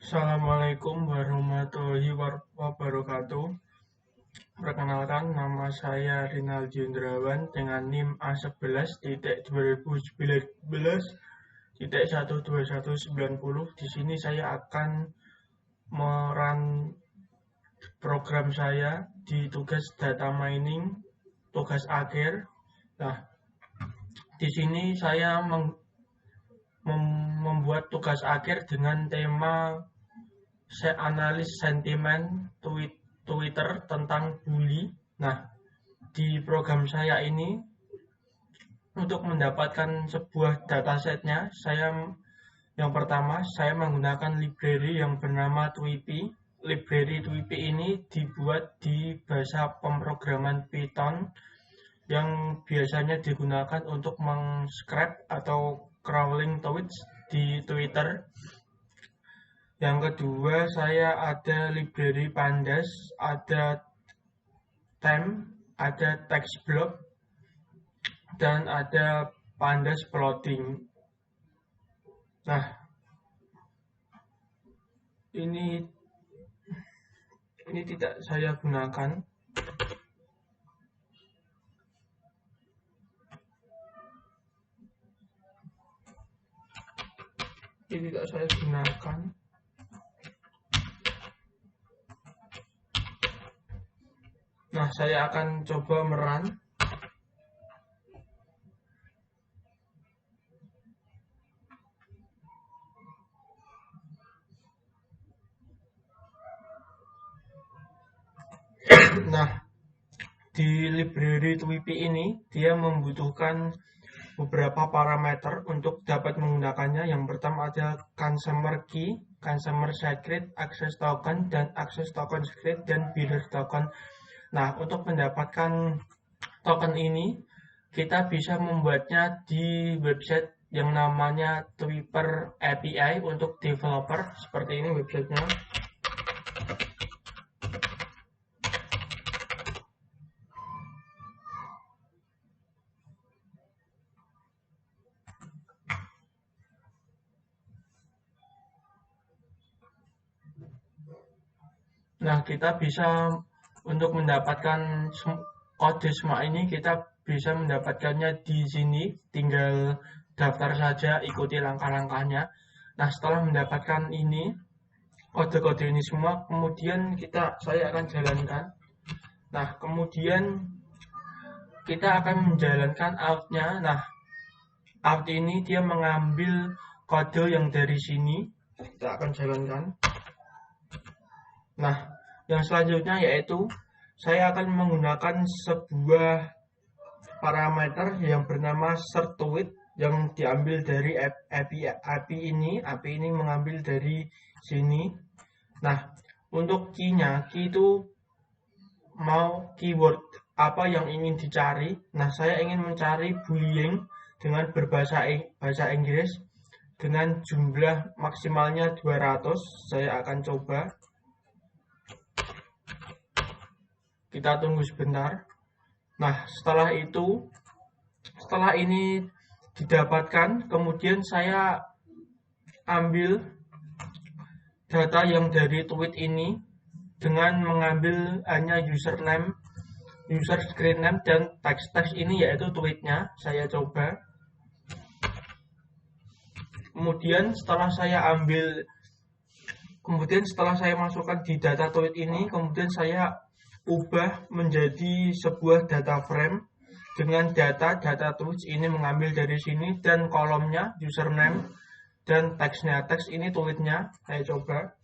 Assalamualaikum warahmatullahi wabarakatuh. Perkenalkan, nama saya Rinaldi Indrawan dengan NIM A11.2019.12190. Di sini saya akan meran program saya di tugas data mining, tugas akhir. Nah, di sini saya membuat tugas akhir dengan tema analis sentimen Twitter tentang bully. Nah, di program saya ini untuk mendapatkan sebuah datasetnya, yang pertama saya menggunakan library yang bernama Tweepy. Library Tweepy ini dibuat di bahasa pemrograman Python yang biasanya digunakan untuk meng-scrap atau crawling tweets di Twitter. Yang kedua, saya ada library pandas, ada temp, ada text block, dan ada pandas plotting. Nah, ini tidak saya gunakan. Ini tidak saya gunakan. Nah, saya akan coba meran. Nah, di library Tweepy ini, dia membutuhkan beberapa parameter untuk dapat menggunakannya. Yang pertama ada consumer key, consumer secret, access token, dan access token secret, dan bidder token. Nah, untuk mendapatkan token ini, kita bisa membuatnya di website yang namanya Tweeper API untuk developer. Seperti ini websitenya. Nah, kita bisa untuk mendapatkan kode smart ini, kita bisa mendapatkannya di sini. Tinggal daftar saja, ikuti langkah-langkahnya. Nah, setelah mendapatkan ini, kode-kode ini semua, kemudian saya akan jalankan. Nah, kemudian kita akan menjalankan out-nya. Nah, out ini dia mengambil kode yang dari sini. Kita akan jalankan. Nah, yang selanjutnya yaitu saya akan menggunakan sebuah parameter yang bernama search_tweet yang diambil dari API ini. API ini mengambil dari sini. Nah, untuk key-nya, key itu mau keyword apa yang ingin dicari. Nah, saya ingin mencari bullying dengan bahasa Inggris dengan jumlah maksimalnya 200. Saya akan coba. Kita tunggu sebentar. Nah, setelah ini didapatkan, kemudian saya ambil data yang dari tweet ini dengan mengambil hanya username, user screen name, dan teks ini yaitu tweetnya. Saya coba. Kemudian setelah saya masukkan di data tweet ini, kemudian saya ubah menjadi sebuah data frame dengan data tweets ini mengambil dari sini, dan kolomnya username dan teksnya. Teks ini tweetnya. Saya coba.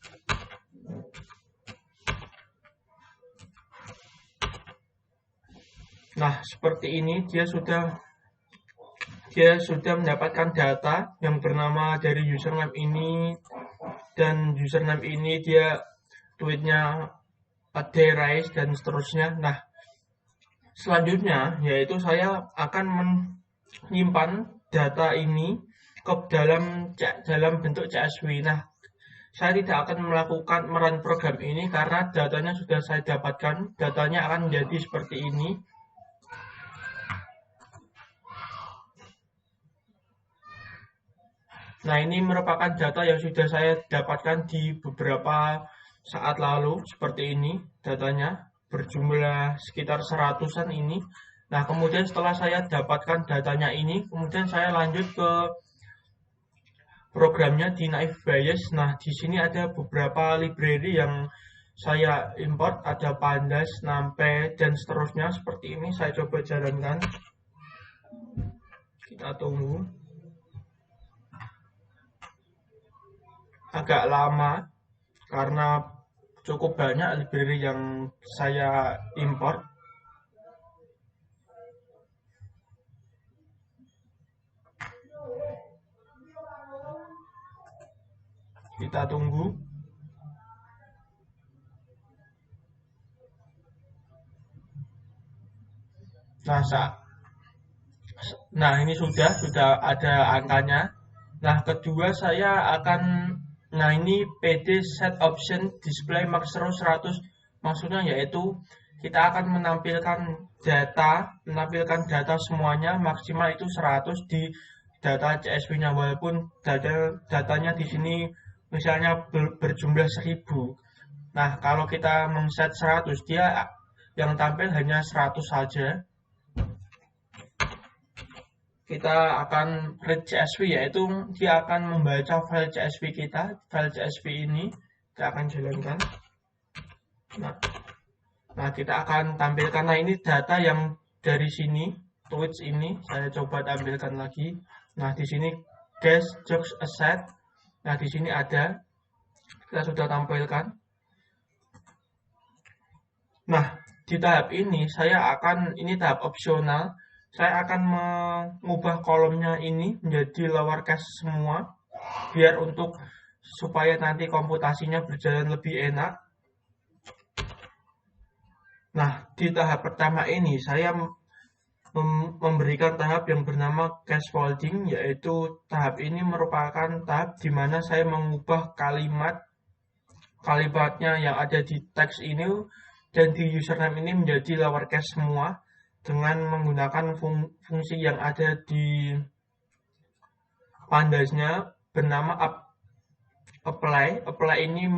Nah, seperti ini dia sudah mendapatkan data yang bernama dari username ini, dan username ini dia tweetnya rise dan seterusnya. Nah, selanjutnya yaitu saya akan menyimpan data ini ke dalam bentuk CSV. Nah, saya tidak akan melakukan meran program ini karena datanya sudah saya dapatkan. Datanya akan menjadi seperti ini. Nah, ini merupakan data yang sudah saya dapatkan di beberapa saat lalu, seperti ini datanya, berjumlah sekitar seratusan ini. Nah, kemudian setelah saya dapatkan datanya ini, kemudian saya lanjut ke programnya di Naif Bayes. Nah, di sini ada beberapa library yang saya import, ada Pandas, NumPy, dan seterusnya seperti ini. Saya coba jalankan. Kita tunggu. Agak lama karena cukup banyak library yang saya import. Kita tunggu. Nah, ini sudah ada angkanya. Nah, kedua saya akan, nah ini PD set option display max 100, maksudnya yaitu kita akan menampilkan data semuanya maksimal itu 100 di data CSV-nya, walaupun datanya di sini misalnya berjumlah 1000. Nah, kalau kita men-set 100, dia yang tampil hanya 100 saja. Kita akan read CSV, yaitu dia akan membaca file CSV kita. File CSV ini kita akan jalankan. Nah, kita akan tampilkan. Nah, ini data yang dari sini, tweets ini saya coba tampilkan lagi. Nah, di sini guest jokes asset. Nah, di sini ada, kita sudah tampilkan. Nah, di tahap ini ini tahap opsional. Saya akan mengubah kolomnya ini menjadi lowercase semua, biar supaya nanti komputasinya berjalan lebih enak. Nah, di tahap pertama ini saya memberikan tahap yang bernama scaffolding, yaitu tahap ini merupakan tahap di mana saya mengubah kalimatnya yang ada di teks ini dan di username ini menjadi lowercase semua dengan menggunakan fungsi yang ada di Pandasnya bernama apply. Apply ini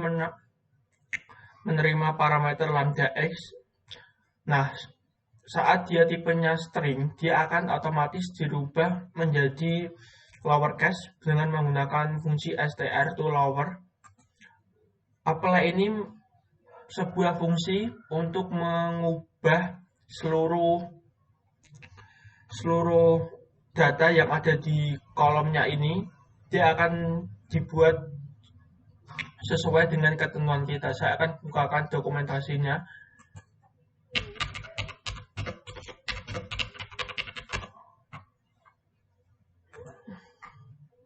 menerima parameter lambda x. Nah, saat dia tipenya string, dia akan otomatis dirubah menjadi lowercase dengan menggunakan fungsi str to lower. Apply ini sebuah fungsi untuk mengubah seluruh data yang ada di kolomnya ini. Dia akan dibuat sesuai dengan ketentuan kita. Saya akan bukakan dokumentasinya.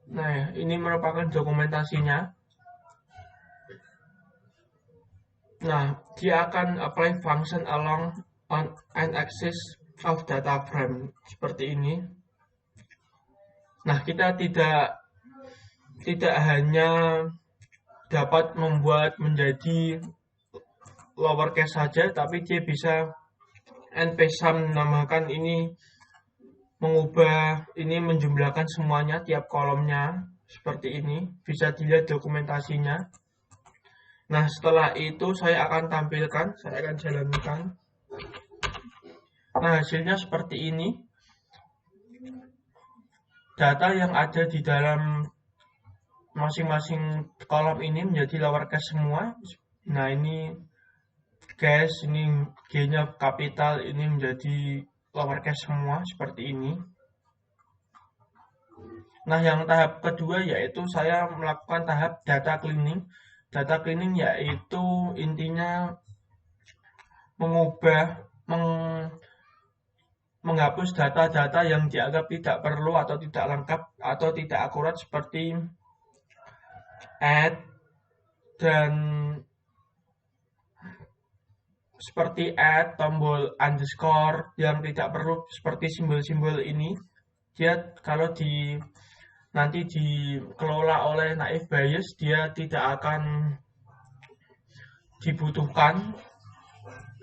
Nah, ini merupakan dokumentasinya. Nah, dia akan apply function along on an axis of data frame seperti ini. Nah, kita tidak hanya dapat membuat menjadi lowercase saja, tapi dia bisa npsum menambahkan ini, menjumlahkan semuanya tiap kolomnya seperti ini. Bisa dilihat dokumentasinya. Nah, setelah itu saya akan jalankan. Nah, hasilnya seperti ini. Data yang ada di dalam masing-masing kolom ini menjadi lowercase semua. Nah, ini guys, ini G-nya kapital, ini menjadi lowercase semua seperti ini. Nah, yang tahap kedua yaitu saya melakukan tahap data cleaning. Data cleaning yaitu intinya menghapus data-data yang dianggap tidak perlu atau tidak lengkap atau tidak akurat, seperti add dan tombol underscore yang tidak perlu, seperti simbol-simbol ini. Dia kalau nanti dikelola oleh Naif Bayes, dia tidak akan dibutuhkan,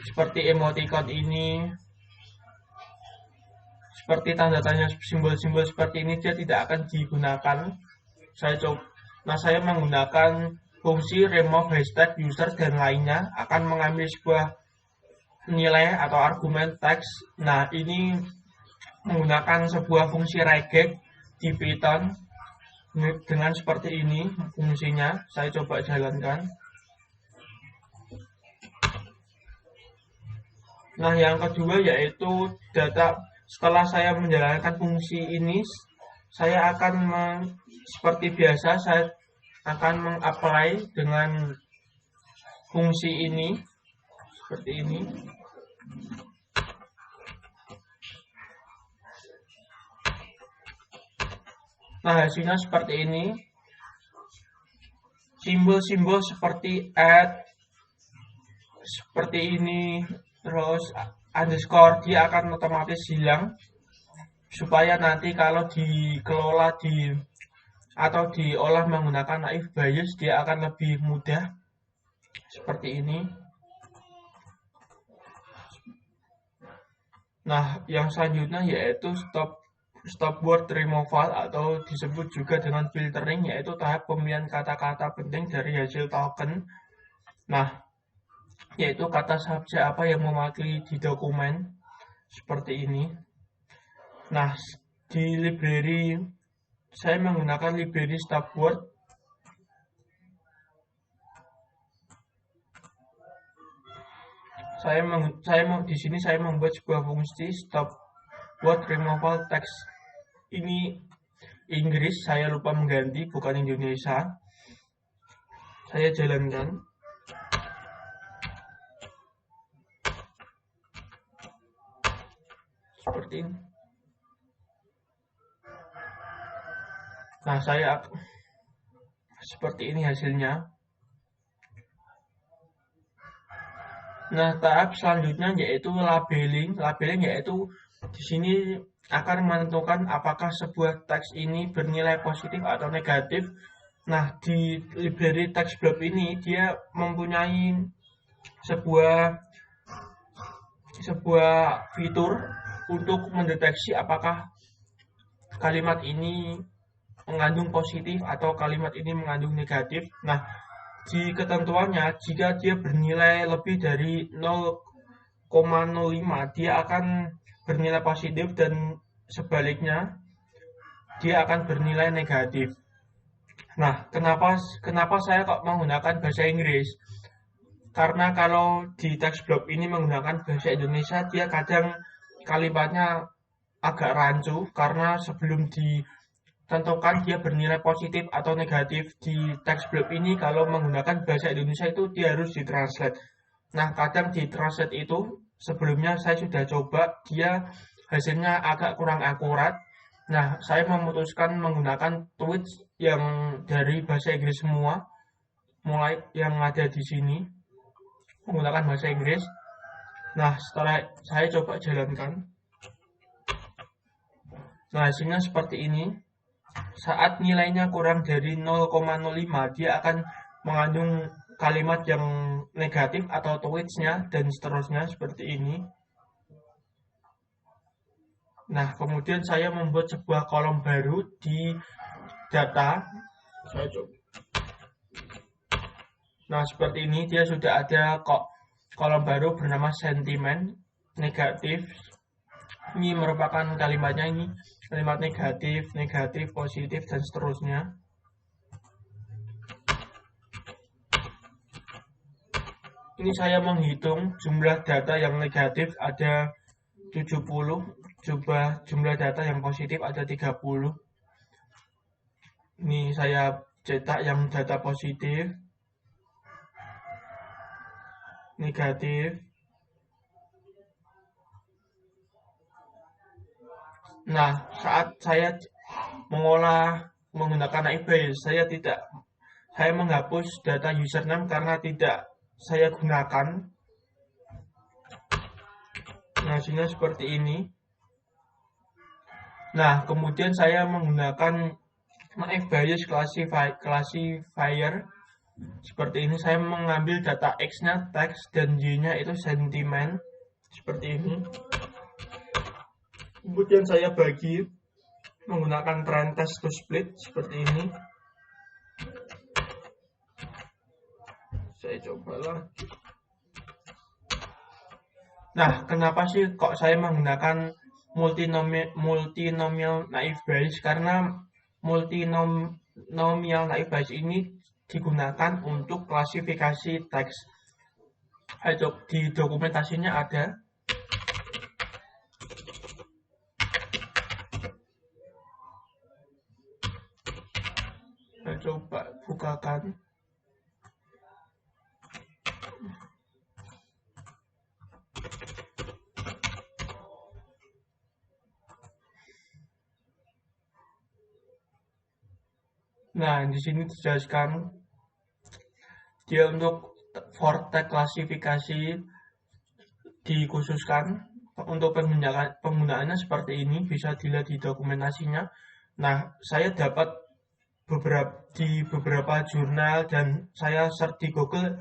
seperti emoticon ini, seperti tanda tanya, simbol-simbol seperti ini dia tidak akan digunakan. Saya menggunakan fungsi remove hashtag user dan lainnya akan mengambil sebuah nilai atau argumen teks. Nah, ini menggunakan sebuah fungsi regex di Python dengan seperti ini fungsinya. Saya coba jalankan. Nah, yang kedua yaitu data. Setelah saya menjalankan fungsi ini, saya akan seperti biasa saya akan mengapply dengan fungsi ini seperti ini. Nah, hasilnya seperti ini. Simbol-simbol seperti add seperti ini, terus underscore, dia akan otomatis hilang supaya nanti kalau dikelola atau diolah menggunakan Naive Bayes dia akan lebih mudah seperti ini. Nah, yang selanjutnya yaitu stop word removal atau disebut juga dengan filtering, yaitu tahap pemilihan kata-kata penting dari hasil token. Nah, yaitu kata subjek apa yang mewakili di dokumen seperti ini. Nah, di library saya menggunakan library stop word. Di sini saya membuat sebuah fungsi stop word removal text. Ini Inggris, saya lupa mengganti, bukan Indonesia. Saya jalankan. Seperti ini. Nah, seperti ini hasilnya. Nah, tahap selanjutnya yaitu labeling. Labeling yaitu di sini akan menentukan apakah sebuah teks ini bernilai positif atau negatif. Nah, di library text block ini dia mempunyai sebuah fitur untuk mendeteksi apakah kalimat ini mengandung positif atau kalimat ini mengandung negatif. Nah, di ketentuannya jika dia bernilai lebih dari 0,05 dia akan bernilai positif dan sebaliknya dia akan bernilai negatif. Nah, kenapa saya kok menggunakan bahasa Inggris? Karena kalau di text block ini menggunakan bahasa Indonesia, dia kadang kalimatnya agak rancu karena sebelum ditentukan dia bernilai positif atau negatif di text block ini, kalau menggunakan bahasa Indonesia itu dia harus ditranslate. Nah, kadang di translate itu sebelumnya saya sudah coba, dia hasilnya agak kurang akurat. Nah, saya memutuskan menggunakan tweets yang dari bahasa Inggris semua, mulai yang ada di sini menggunakan bahasa Inggris. Nah, setelah saya coba jalankan, nah hasilnya seperti ini. Saat nilainya kurang dari 0,05 dia akan mengandung kalimat yang negatif atau tweetsnya dan seterusnya seperti ini. Nah, kemudian saya membuat sebuah kolom baru di data. Saya coba. Nah, seperti ini dia sudah ada kolom baru bernama sentimen negatif. Ini merupakan kalimatnya, ini kalimat negatif, positif, dan seterusnya. Ini saya menghitung jumlah data yang negatif ada 70, jumlah data yang positif ada 30. Ini saya cetak yang data positif, negatif. Nah, saat saya mengolah menggunakan Naive Bayes, saya menghapus data username karena tidak saya gunakan. Nah, hasilnya seperti ini. Nah, kemudian saya menggunakan Naive Bayes classifier. Seperti ini, saya mengambil data X-nya teks dan Y-nya itu sentimen. Seperti ini. Kemudian saya bagi menggunakan trend test to split seperti ini. Saya coba lagi. Nah, kenapa sih kok saya menggunakan multinomial naive Bayes? Karena multinomial naive Bayes ini digunakan untuk klasifikasi teks. Di dokumentasinya ada. Saya coba bukakan. Nah, di sini dijelaskan dia untuk vortex klasifikasi dikhususkan untuk penggunaannya seperti ini, bisa dilihat di dokumentasinya. Nah, saya dapat beberapa jurnal dan saya search di Google,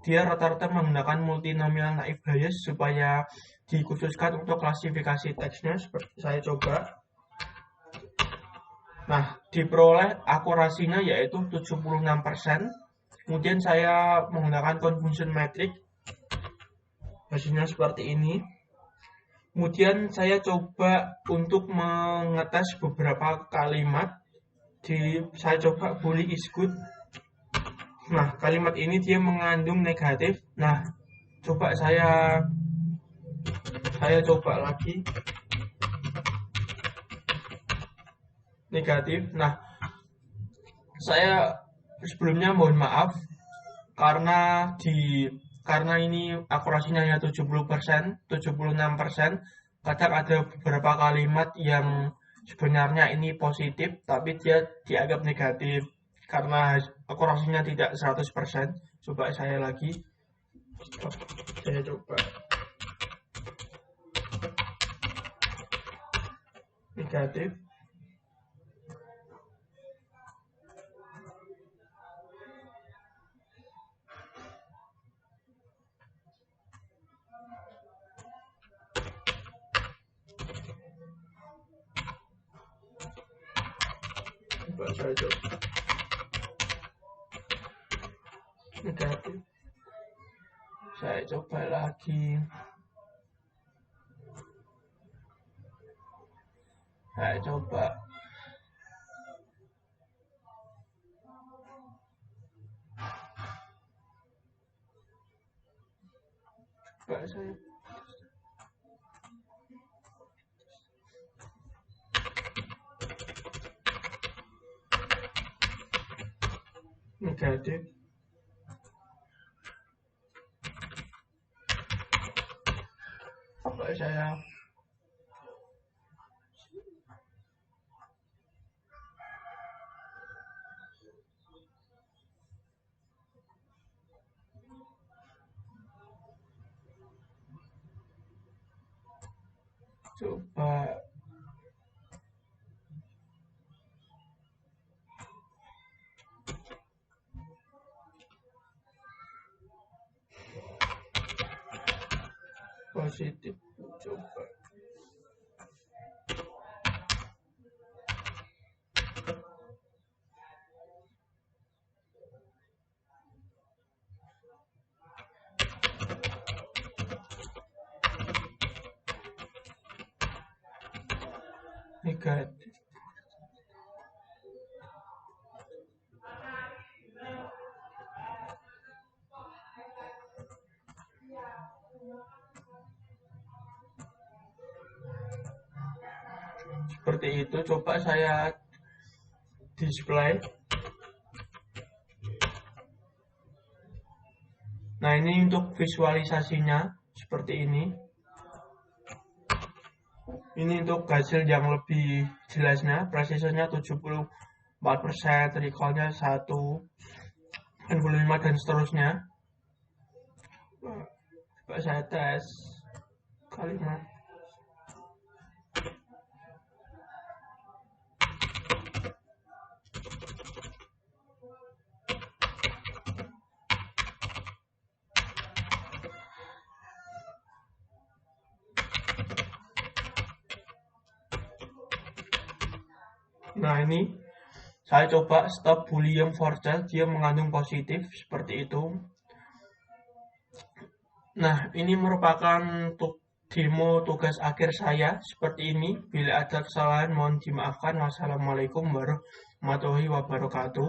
dia rata-rata menggunakan multinomial naive Bayes supaya dikhususkan untuk klasifikasi teksnya. Seperti saya coba. Nah, diperoleh akurasinya yaitu 76%. Kemudian saya menggunakan confusion metric. Hasilnya seperti ini. Kemudian saya coba untuk mengetes beberapa kalimat. Saya coba bully is good. Nah, kalimat ini dia mengandung negatif. Nah, coba saya coba lagi. Negatif. Nah, saya sebelumnya mohon maaf karena ini akurasinya hanya 70%, 76%. Kadang ada beberapa kalimat yang sebenarnya ini positif tapi dia dianggap negatif karena akurasinya tidak 100%. Coba saya lagi. Saya coba. Negatif. Saya coba negatif. Saya coba lagi. Saya coba. Saya negatif. Saya coba positif. Coba negatif. Seperti itu. Coba saya display. Nah, ini untuk visualisasinya seperti ini. Ini untuk hasil yang lebih jelasnya, precisionnya 74%, recallnya 1, 95 dan seterusnya. Coba saya tes kalimat. Nah, ini saya coba stop bullying for child, dia mengandung positif seperti itu. Nah, ini merupakan demo tugas akhir saya seperti ini. Bila ada kesalahan mohon dimaafkan. Wassalamualaikum warahmatullahi wabarakatuh.